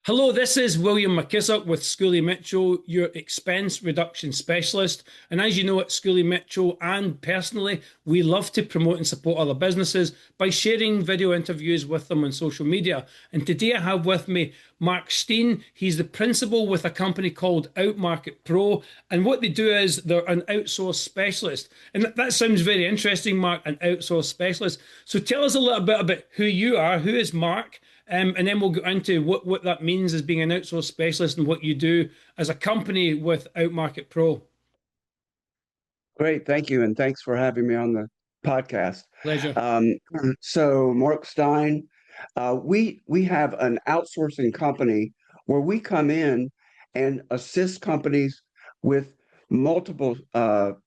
Hello, this is William Mckissock with Schoolie Mitchell, your expense reduction specialist. And as you know, at Schoolie Mitchell and personally, we love to promote and support other businesses by sharing video interviews with them on social media. And today I have with me Mark Stein. He's the principal with a company called OutMarket.Pro. And what they do is they're an outsource specialist. And that sounds very interesting, Mark, an outsource specialist. So tell us a little bit about who you are. Who is Mark? And then we'll go into what that means as being an outsource specialist and what you do as a company with OutMarket Pro. Great, thank you, and thanks for having me on the podcast. Pleasure. Um, so, Mark Stein, we have an outsourcing company where we come in and assist companies with multiple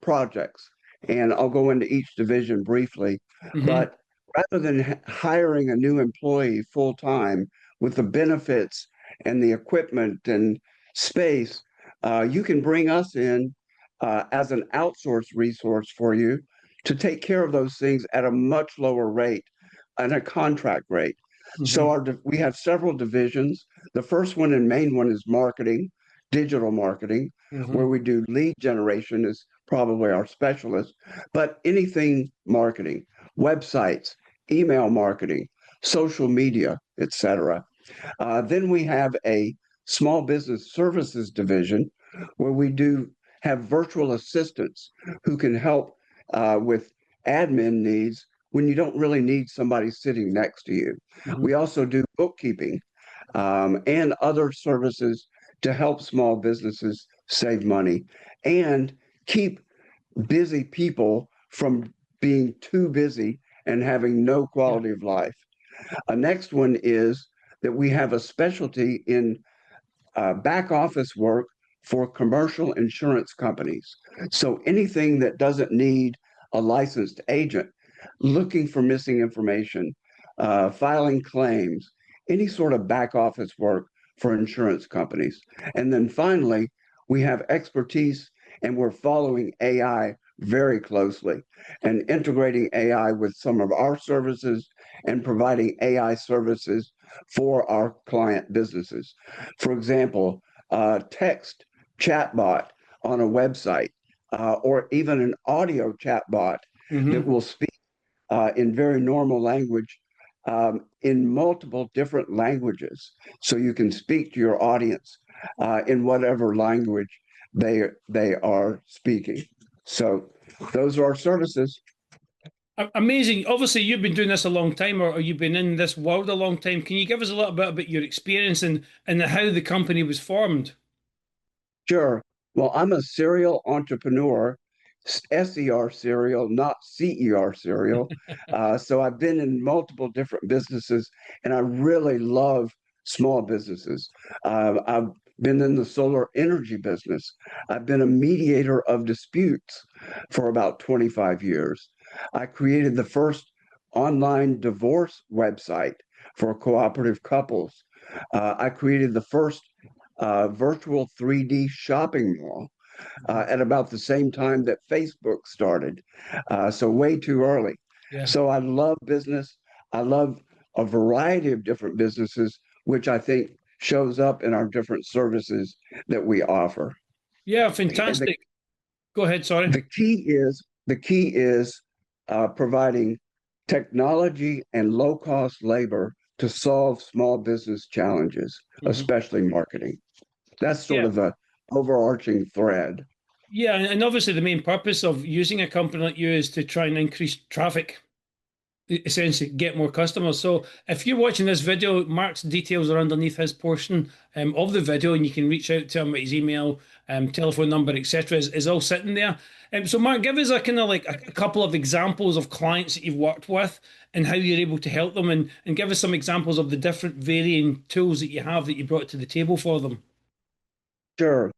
projects, and I'll go into each division briefly. Hmm. But rather than hiring a new employee full time with the benefits and the equipment and space, you can bring us in as an outsourced resource for you to take care of those things at a much lower rate and a contract rate. So Hmm. we have several divisions. The first one and main one is marketing, digital marketing, where Hmm. we do lead generation is probably our specialist, but anything marketing, websites, email marketing, social media, etc. Then we have a small business services division where we do have virtual assistants who can help with admin needs when you don't really need somebody sitting next to you. Hmm. We also do bookkeeping and other services to help small businesses save money and keep busy people from being too busy and having no Yeah. quality of life. A next one is that we have a specialty in back office work for commercial insurance companies. So anything that doesn't need a licensed agent, looking for missing information, filing claims, any sort of back office work for insurance companies. And then finally, we have expertise and we're following AI very closely and integrating AI with some of our services and providing AI services for our client businesses. For example, text chatbot on a website, or even an audio chatbot that Hmm. will speak in very normal language in multiple different languages. So you can speak to your audience in whatever language they are speaking. So those are our services. Amazing. Obviously, you've been doing this a long time, or you've been in this world a long time. Can you give us a little bit about your experience and how the company was formed? Sure. Well, I'm a serial entrepreneur, SER serial, not CER serial. So I've been in multiple different businesses, and I really love small businesses. I've been in the solar energy business. I've been a mediator of disputes for about 25 years. I created the first online divorce website for cooperative couples. I created the first virtual 3D shopping mall at about the same time that Facebook started. So way too early. Yeah. So I love business. I love a variety of different businesses, which I think shows up in our different services that we offer. Yeah, And fantastic. Go ahead, sorry. the key is providing technology and low cost labor to solve small business challenges, Hmm. especially marketing. That's sort Yeah. of the overarching thread. Yeah, and obviously the main purpose of using a company like you is to try and increase traffic, essentially get more customers. So if you're watching this video, Mark's details are underneath his portion of the video, and you can reach out to him at his email, telephone number, etc. Is all sitting there. So Mark, give us a kind of like a couple of examples of clients that you've worked with and how you're able to help them, and give us some examples of the different varying tools that you have that you brought to the table for them. Sure.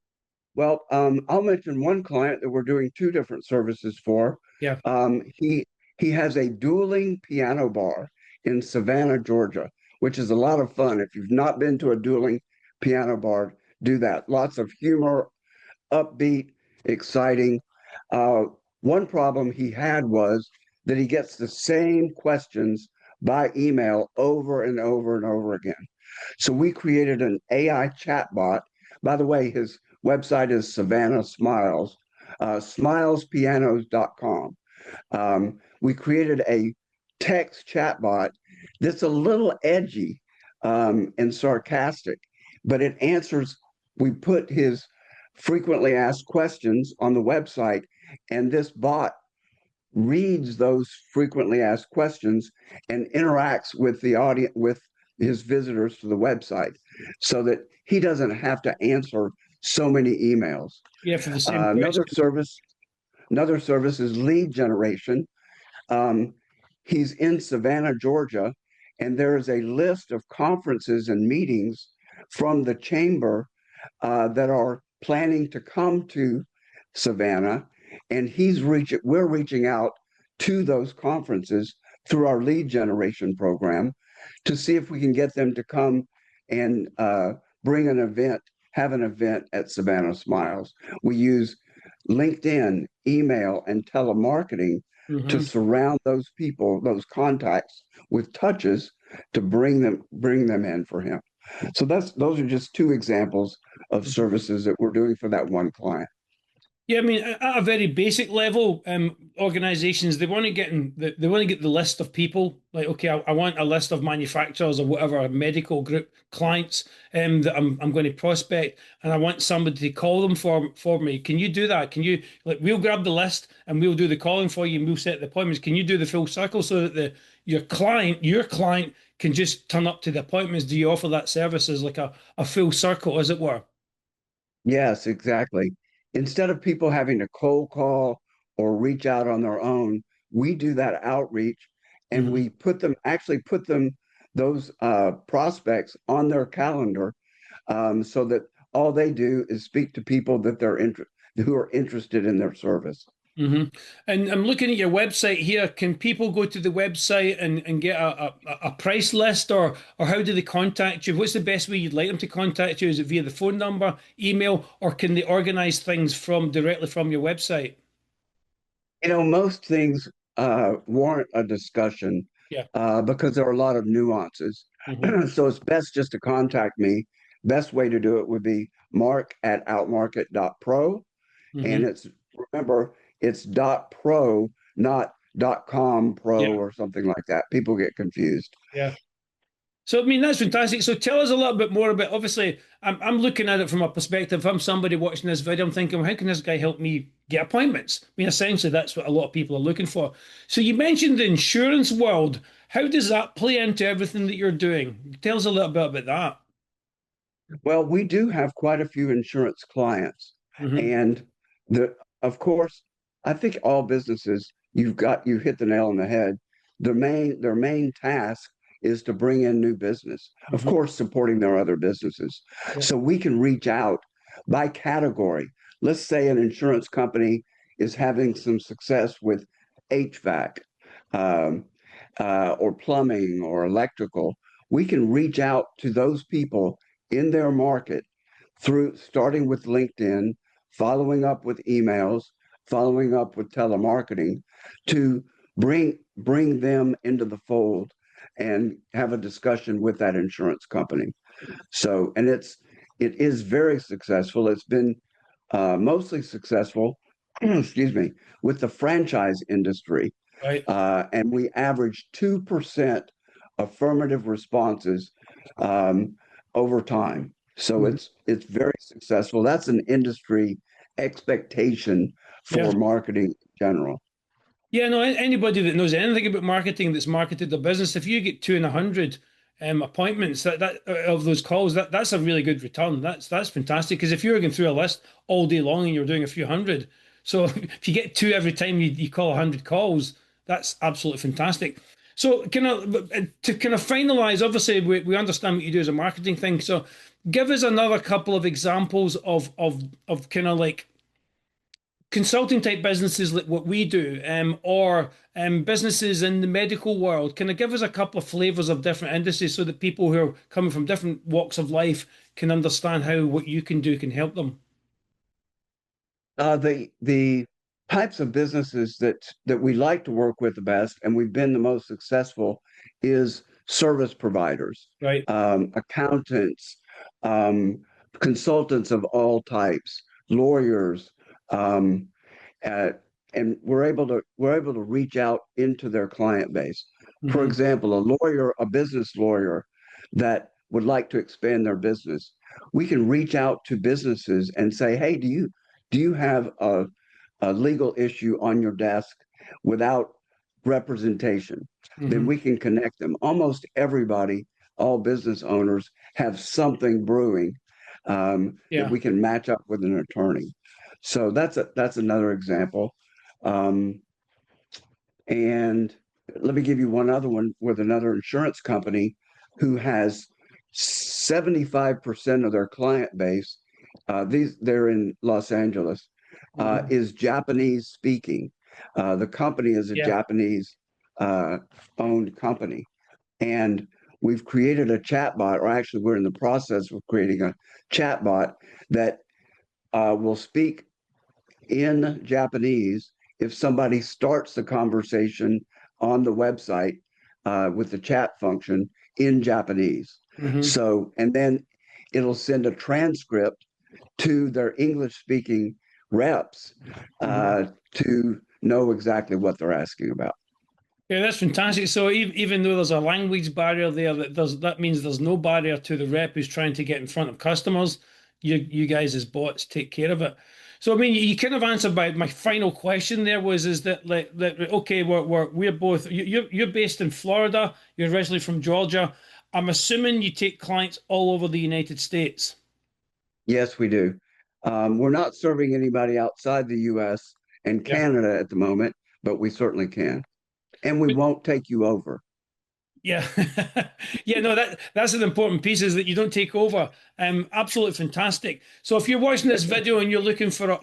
Well, I'll mention one client that we're doing two different services for. Yeah. He has a dueling piano bar in Savannah, Georgia, which is a lot of fun. If you've not been to a dueling piano bar, do that. Lots of humor, upbeat, exciting. Uh, One problem he had was that he gets the same questions by email over and over and over again. So we created an AI chatbot. By the way, his website is Savannah Smiles, smilespianos.com. We created a text chatbot that's a little edgy and sarcastic, but it answers. We put his frequently asked questions on the website, and this bot reads those frequently asked questions and interacts with the audience, with his visitors to the website, so that he doesn't have to answer so many emails. Yeah, for the same Another question. service, another service is lead generation. Um, he's in Savannah, Georgia, and there is a list of conferences and meetings from the chamber that are planning to come to Savannah, and we're reaching out to those conferences through our lead generation program to see if we can get them to come and bring an event, have an event at Savannah Smiles. We use LinkedIn, email, and telemarketing to Mm-hmm. surround those people, those contacts, with touches to bring them in for him. So those are just two examples of services that we're doing for that one client. Yeah, I mean, at a very basic level, organizations they want to get the list of people. Like, okay, I want a list of manufacturers or whatever, a medical group clients that I'm going to prospect, and I want somebody to call them for me. Can you do that? Can you like we'll grab the list and we'll do the calling for you and we'll set the appointments. Can you do the full circle so that the your client can just turn up to the appointments? Do you offer that service as like a full circle, as it were? Yes, exactly. Instead of people having to cold call or reach out on their own, we do that outreach, and Hmm. we put them those prospects on their calendar, so that all they do is speak to people that who are interested in their service. Hmm. And I'm looking at your website here. Can people go to the website and get a price list, or how do they contact you? What's the best way you'd like them to contact you? Is it via the phone number, email, or can they organize things from directly from your website? Most things warrant a discussion Yeah. because there are a lot of nuances. Hmm. So it's best just to contact me. Best way to do it would be Mark at OutMarket.Pro. And Hmm. remember, it's .pro, not .com pro Yeah. or something like that. People get confused. Yeah. So I mean that's fantastic. So tell us a little bit more about. Obviously, I'm looking at it from a perspective. If I'm somebody watching this video, I'm thinking, well, how can this guy help me get appointments? I mean, essentially, that's what a lot of people are looking for. So you mentioned the insurance world. How does that play into everything that you're doing? Tell us a little bit about that. Well, we do have quite a few insurance clients. Hmm. And of course, I think all businesses, you hit the nail on the head. Their main task is to bring in new business, of Hmm. course, supporting their other businesses. Yeah. So we can reach out by category. Let's say an insurance company is having some success with HVAC, um, or plumbing or electrical. We can reach out to those people in their market through starting with LinkedIn, following up with emails, following up with telemarketing to bring them into the fold and have a discussion with that insurance company. So, and it is very successful. It's been mostly successful, excuse me, with the franchise industry, Right. and we average 2% affirmative responses um, over time. So Mhm. it's very successful. That's an industry expectation Yeah. for marketing in general. Yeah, no, anybody that knows anything about marketing that's marketed their business, if you get two in 100 appointments that of those calls, that's a really good return. That's fantastic. Because if you're going through a list all day long and you're doing a few hundred, so if you get two every time you call 100 calls, that's absolutely fantastic. So to kind of finalize, obviously we understand what you do as a marketing thing. So give us another couple of examples of kind of like consulting type businesses like what we do, or businesses in the medical world. Can I give us a couple of flavors of different industries so that people who are coming from different walks of life can understand how what you can do can help them? The types of businesses that we like to work with the best, and we've been the most successful, is service providers, Right. accountants, um, consultants of all types, lawyers, um, uh, and we're able to reach out into their client base. For Hmm. example, a business lawyer that would like to expand their business, we can reach out to businesses and say, "Hey, do you have a legal issue on your desk without representation?" Then Hmm. we can connect them. Almost everybody, all business owners, have something brewing that Yeah. we can match up with an attorney. So that's another example. Um, and let me give you one other one with another insurance company who has 75% of their client base, they're in Los Angeles, Hmm. is Japanese speaking. The company is a Yeah. Japanese uh, owned company. And we've created a chatbot, or actually, we're in the process of creating a chatbot that will speak in Japanese if somebody starts the conversation on the website with the chat function in Japanese. Hmm. So, and then it'll send a transcript to their English speaking reps Hmm. to know exactly what they're asking about. Yeah, that's fantastic. So even though there's a language barrier there, that means there's no barrier to the rep who's trying to get in front of customers. You guys as bots take care of it. So I mean, you kind of answered my final question there was is that okay, we're both you're based in Florida. You're originally from Georgia. I'm assuming you take clients all over the United States. Yes, we do. We're not serving anybody outside the US and Yeah. Canada at the moment, but we certainly can. And we won't take you over. Yeah, yeah, no, that's an important piece is that you don't take over. Absolutely fantastic. So if you're watching this video and you're looking for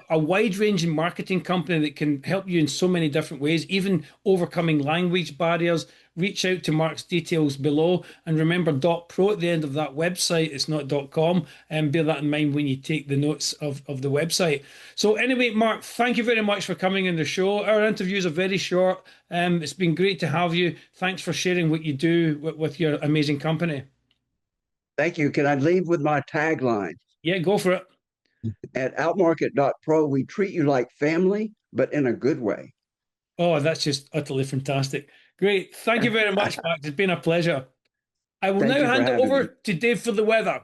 a wide-ranging marketing company that can help you in so many different ways, even overcoming language barriers, reach out to Mark's details below. And remember .pro at the end of that website. It's not .com. And bear that in mind when you take the notes of the website. So anyway, Mark, thank you very much for coming on the show. Our interviews are very short. It's been great to have you. Thanks for sharing what you do with your amazing company. Thank you. Can I leave with my tagline? Yeah, go for it. At OutMarket.Pro, we treat you like family, but in a good way. Oh, that's just utterly fantastic. Great. Thank you very much, Max. It's been a pleasure. I will Thank now you for hand it having over me. to Dave for the weather.